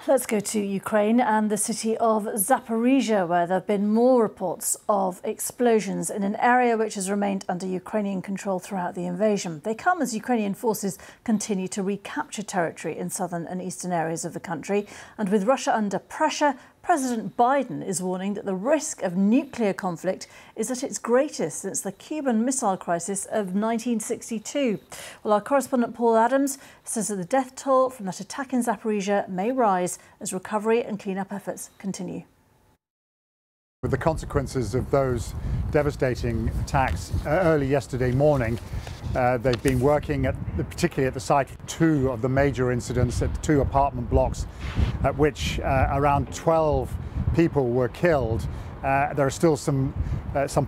Let's go to Ukraine and the city of Zaporizhzhia, where there have been more reports of explosions in an area which has remained under Ukrainian control throughout the invasion. They come as Ukrainian forces continue to recapture territory in southern and eastern areas of the country. And with Russia under pressure, President Biden is warning that the risk of nuclear conflict is at its greatest since the Cuban Missile Crisis of 1962. Well, our correspondent Paul Adams says that the death toll from that attack in Zaporizhzhia may rise as recovery and clean-up efforts continue. With the consequences of those devastating attacks early yesterday morning, they've been working particularly at the site of two of the major incidents at two apartment blocks at which around 12 people were killed. There are still some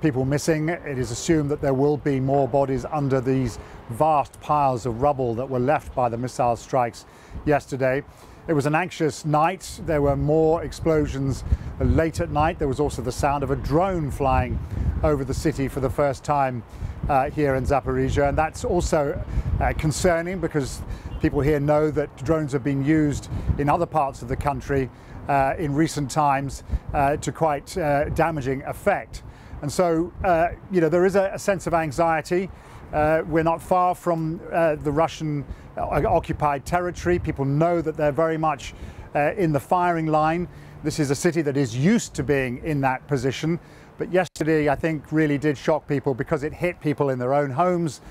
people missing. It is assumed that there will be more bodies under these vast piles of rubble that were left by the missile strikes yesterday. It was an anxious night. There were more explosions late at night. There was also the sound of a drone flying over the city for the first time here in Zaporizhzhia, and that's also concerning because people here know that drones have been used in other parts of the country in recent times to quite damaging effect. And so, there is a sense of anxiety. We're not far from the Russian occupied territory. People know that they're very much in the firing line. This is a city that is used to being in that position. But yesterday, I think, really did shock people because it hit people in their own homes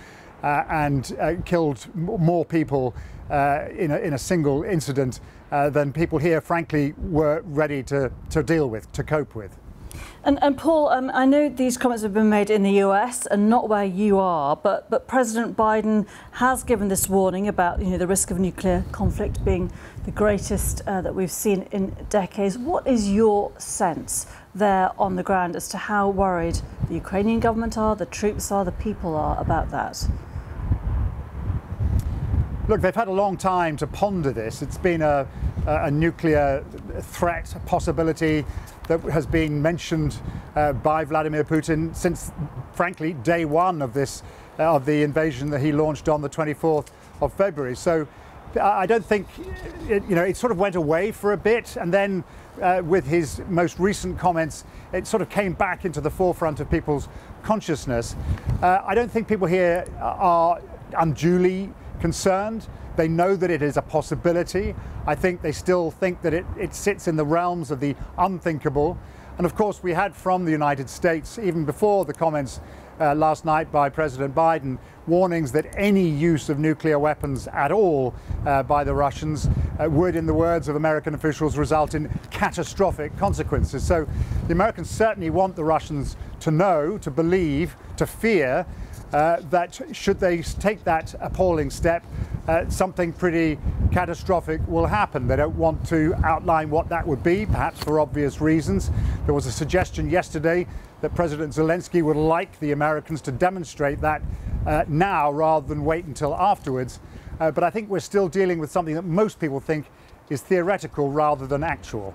and killed more people in a single incident than people here, frankly, were ready to deal with, to cope with. And Paul, I know these comments have been made in the US and not where you are, but President Biden has given this warning about the risk of nuclear conflict being the greatest that we've seen in decades. What is your sense there on the ground as to how worried the Ukrainian government are, the troops are, the people are about that? Look, they've had a long time to ponder this. It's been a nuclear threat possibility that has been mentioned by Vladimir Putin since, frankly, day one of the invasion that he launched on the 24th of February. So I don't think it sort of went away for a bit, and then with his most recent comments, it sort of came back into the forefront of people's consciousness. I don't think people here are unduly concerned. They know that it is a possibility. I think they still think that it sits in the realms of the unthinkable. And of course, we had from the United States, even before the comments last night by President Biden, warnings that any use of nuclear weapons at all by the Russians would, in the words of American officials, result in catastrophic consequences. So the Americans certainly want the Russians to know, to believe, to fear that should they take that appalling step, something pretty catastrophic will happen. They don't want to outline what that would be, perhaps for obvious reasons. There was a suggestion yesterday that President Zelensky would like the Americans to demonstrate that now rather than wait until afterwards. But I think we're still dealing with something that most people think is theoretical rather than actual.